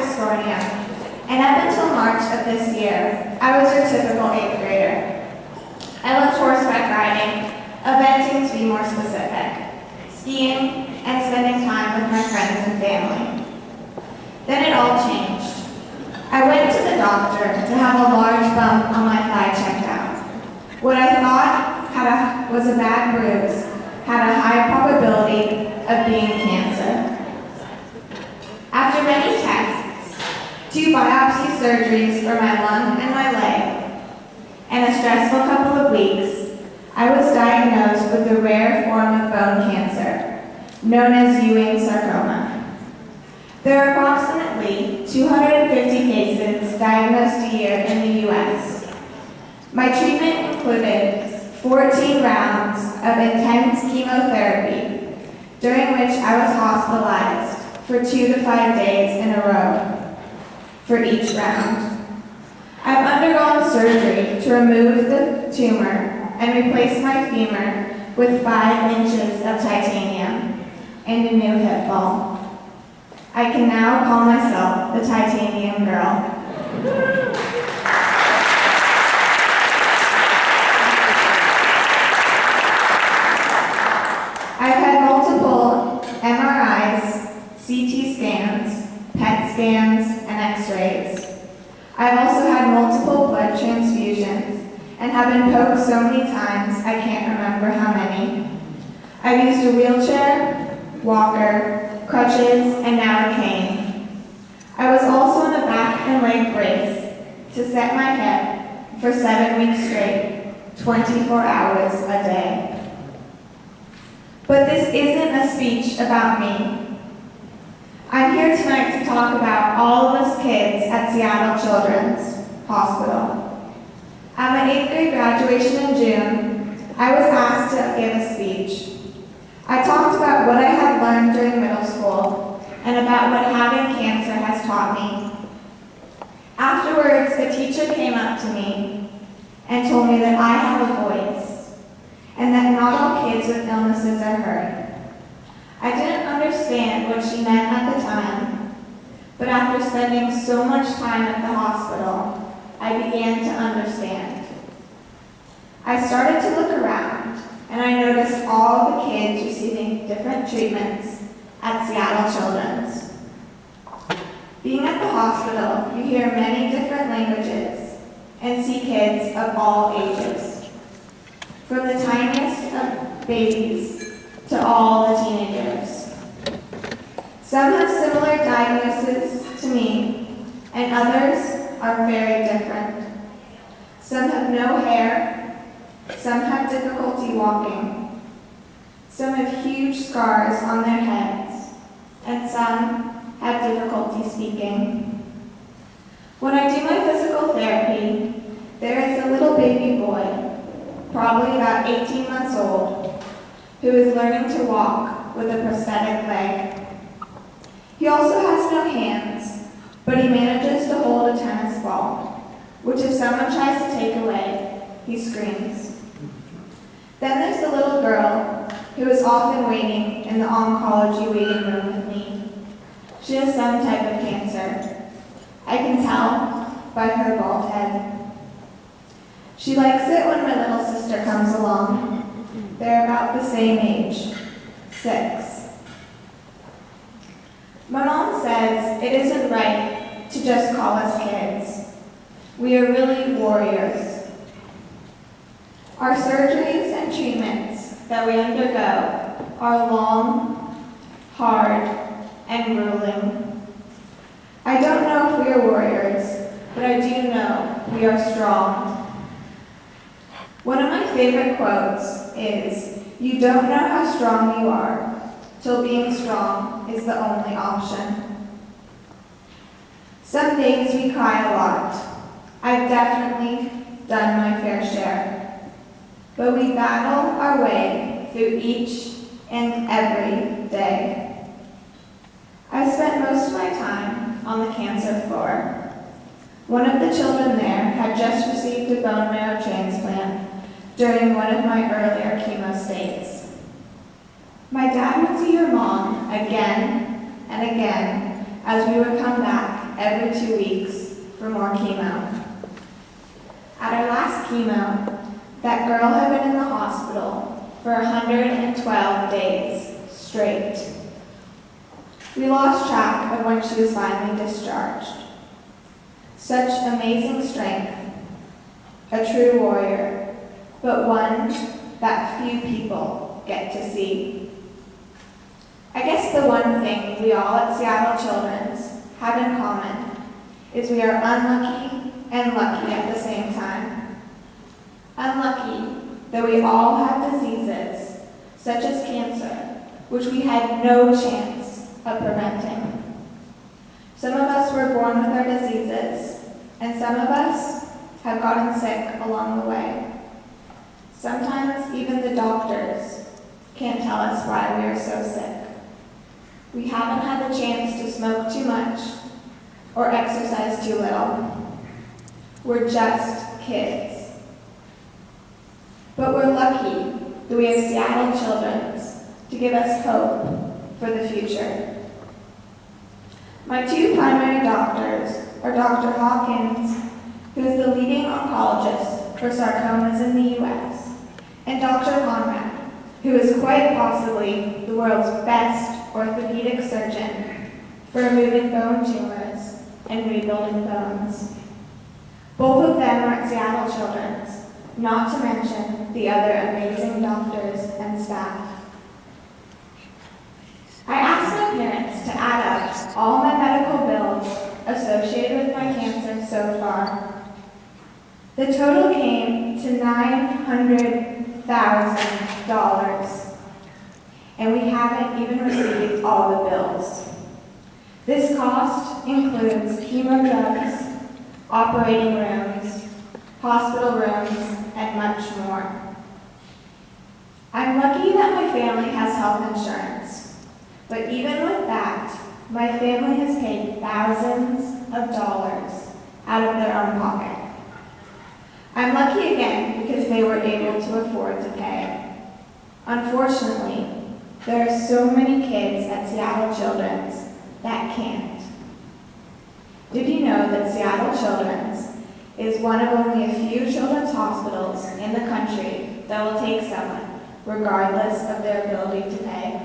dystonia, and up until March of this year, I was your typical 8th grader. I loved horseback riding, eventing to be more specific, skiing, and spending time with my friends and family. Then it all changed. I went to the doctor to have a large bump on my thigh checked out. What I thought was a bad bruise had a high probability of being cancer. After many tests, 2 biopsy surgeries for my lung and my leg, and a stressful couple of weeks, I was diagnosed with a rare form of bone cancer, known as Ewing sarcoma. There are approximately 250 cases diagnosed a year in the U.S. My treatment included 14 rounds of intense chemotherapy, during which I was hospitalized for 2 to 5 days in a row for each round. I've undergone surgery to remove the tumor and replace my femur with 5 inches of titanium and a new hip ball. I can now call myself the Titanium Girl. I've had multiple MRIs, CT scans, PET scans, and X-rays. I've also had multiple blood transfusions and have been poked so many times I can't remember how many. I've used a wheelchair, walker, crutches, and now a cane. I was also in a back and leg brace to set my hip for 7 weeks straight, 24 hours a day. But this isn't a speech about me. I'm here tonight to talk about all of us kids at Seattle Children's Hospital. At my 8th grade graduation in June, I was asked to give a speech. I talked about what I had learned during middle school and about what having cancer has taught me. Afterwards, a teacher came up to me and told me that I have a voice and that not all kids with illnesses are heard. I didn't understand what she meant at the time, but after spending so much time at the hospital, I began to understand. I started to look around, and I noticed all the kids receiving different treatments at Seattle Children's. Being at the hospital, you hear many different languages and see kids of all ages, from the tiniest of babies to all the teenagers. Some have similar diagnoses to me, and others are very different. Some have no hair, some have difficulty walking, some have huge scars on their heads, and some have difficulty speaking. When I do my physical therapy, there is a little baby boy, probably about 18 months old, who is learning to walk with a prosthetic leg. He also has no hands, but he manages to hold a tennis ball, which if someone tries to take away, he screams. Then there's the little girl who is often waiting in the oncology waiting room with me. She has some type of cancer. I can tell by her bald head. She likes it when my little sister comes along. They're about the same age, 6. My mom says it isn't right to just call us kids. We are really warriors. Our surgeries and treatments that we undergo are long, hard, and grueling. I don't know if we are warriors, but I do know we are strong. One of my favorite quotes is, "You don't know how strong you are till being strong is the only option." Some days we cry a lot. I've definitely done my fair share. But we battle our way through each and every day. I spent most of my time on the cancer floor. One of the children there had just received a bone marrow transplant during one of my earlier chemo states. My dad would see your mom again and again as we would come back every 2 weeks for more chemo. At our last chemo, that girl had been in the hospital for 112 days straight. We lost track of when she was finally discharged. Such amazing strength, a true warrior, but one that few people get to see. I guess the one thing we all at Seattle Children's have in common is we are unlucky and lucky at the same time. Unlucky that we all have diseases such as cancer, which we had no chance of preventing. Some of us were born with our diseases, and some of us have gotten sick along the way. Sometimes even the doctors can't tell us why we are so sick. We haven't had the chance to smoke too much or exercise too little. We're just kids. But we're lucky that we have Seattle Children's to give us hope for the future. My two primary doctors are Dr. Hawkins, who is the leading oncologist for sarcomas in the U.S., and Dr. Conrad, who is quite possibly the world's best orthopedic surgeon for removing bone tumors and rebuilding bones. Both of them are at Seattle Children's, not to mention the other amazing doctors and staff. I asked my parents to add up all my medical bills associated with my cancer so far. The total came to $900,000. And we haven't even received all the bills. This cost includes chemo drugs, operating rooms, hospital rooms, and much more. I'm lucky that my family has health insurance, but even with that, my family has paid thousands of dollars out of their own pocket. I'm lucky again because they were able to afford to pay. Unfortunately, there are so many kids at Seattle Children's that can't. Did you know that Seattle Children's is one of only a few children's hospitals in the country that will take someone regardless of their ability to pay?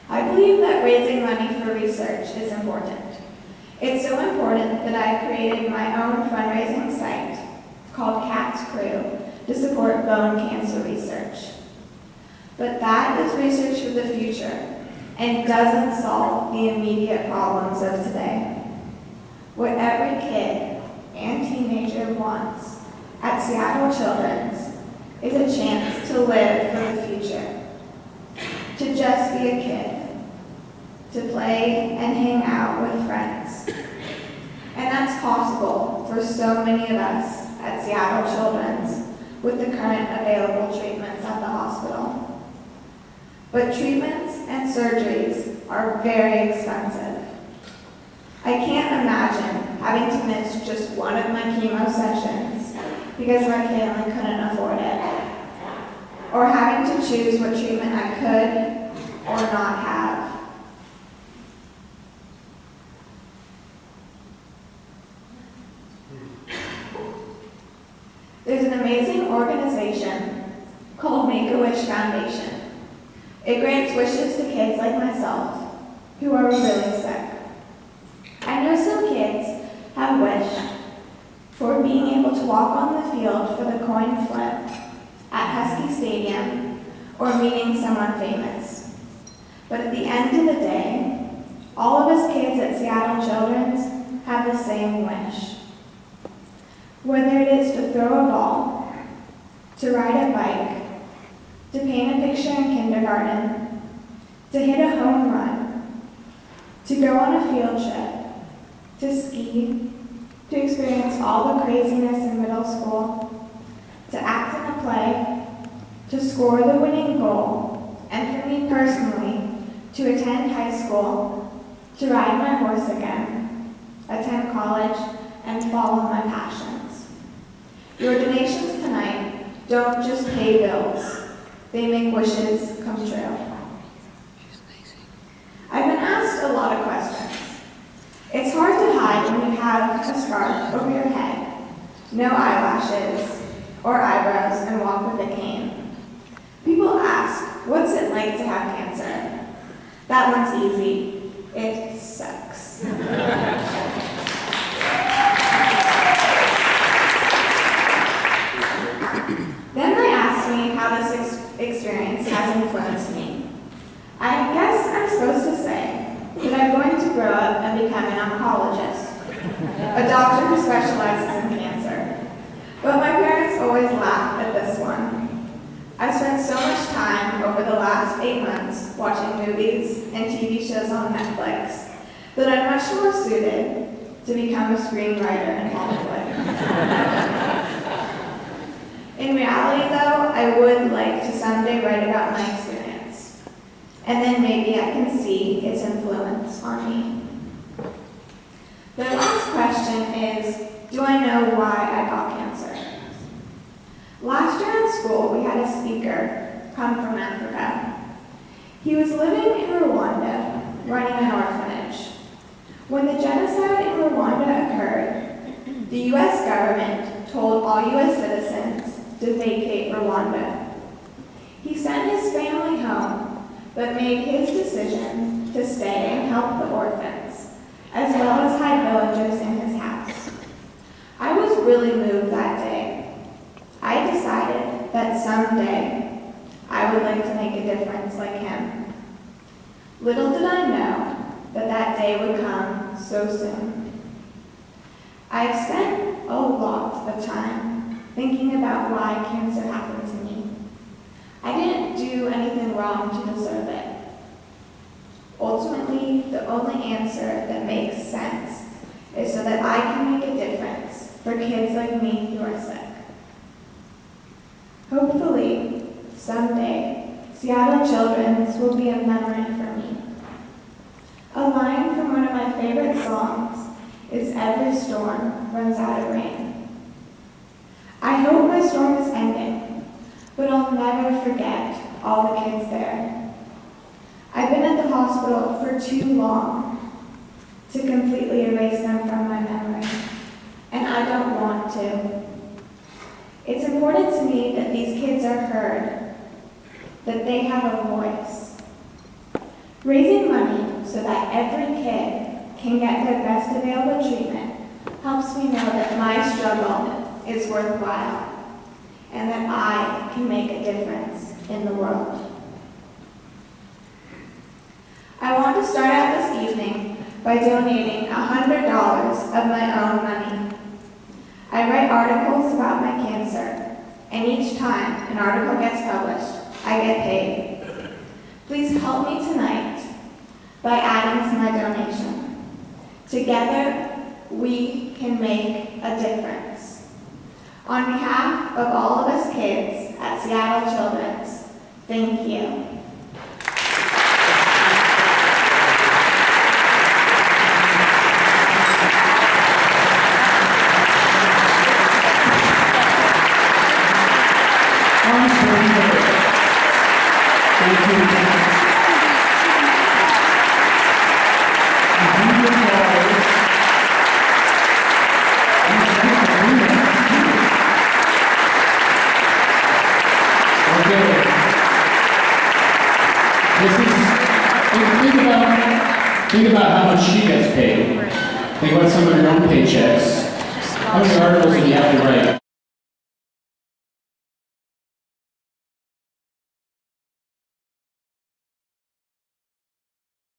I believe that raising money for research is important. It's so important that I created my own fundraising site called Cat's Crew to support bone cancer research. But that is research for the future and doesn't solve the immediate problems of today. What every kid and teenager wants at Seattle Children's is a chance to live for the future, to just be a kid, to play and hang out with friends. And that's possible for so many of us at Seattle Children's with the current available treatments at the hospital. But treatments and surgeries are very expensive. I can't imagine having to miss just one of my chemo sessions because my family couldn't afford it, or having to choose what treatment I could or not have. There's an amazing organization called Make-A-Wish Foundation. It grants wishes to kids like myself who are really sick. I know some kids have wished for being able to walk on the field for the coin flip at Husky Stadium or meeting someone famous. But at the end of the day, all of us kids at Seattle Children's have the same wish. Whether it is to throw a ball, to ride a bike, to paint a picture in kindergarten, to hit a home run, to go on a field trip, to ski, to experience all the craziness in middle school, to act in a play, to score the winning goal, and for me personally, to attend high school, to ride my horse again, attend college, and follow my passions. Your donations tonight don't just pay bills, they make wishes come true. I've been asked a lot of questions, have a scarf over your head, no eyelashes or eyebrows, and walk with a cane. People ask, what's it like to have cancer? That one's easy. It sucks. Then they asked me how this experience has influenced me. I guess I'm supposed to say that I'm going to grow up and become an oncologist, a doctor who specializes in cancer. But my parents always laugh at this one. I've spent so much time over the last 8 months watching movies and TV shows on Netflix that I'm much more suited to become a screenwriter in Hollywood. In reality, though, I would like to someday write about my experience, and then maybe I can see its influence on me. The last question is, do I know why I got cancer? Last year in school, we had a speaker come from Africa. He was living in Rwanda, running an orphanage. When the genocide in Rwanda occurred, the U.S. government told all U.S. citizens to vacate Rwanda. He sent his family home, but made his decision to stay and help the orphans, as well as hide villagers in his house. I was really moved that day. I decided that someday I would like to make a difference like him. Little did I know that that day would come so soon. I've spent a lot of time thinking about why cancer happened to me. I didn't do anything wrong to deserve it. Ultimately, the only answer that makes sense is so that I can make a difference for kids like me who are sick. Hopefully, someday, Seattle Children's will be a memory for me. A line from one of my favorite songs is "Every storm runs out of rain." I hope my storm is ending, but I'll never forget all the kids there. I've been at the hospital for too long to completely erase them from my memory, and I don't want to. It's important to me that these kids are heard, that they have a voice. Raising money so that every kid can get their best available treatment helps me know that my struggle is worthwhile and that I can make a difference in the world. I want to start out this evening by donating $100 of my own money. I write articles about my cancer, and each time an article gets published, I get paid. Please help me tonight by adding to my donation. Together, we can make a difference. On behalf of all of us kids at Seattle Children's, thank you. Think about how much she gets paid. Think about some of your own paychecks. How many articles do you have to write?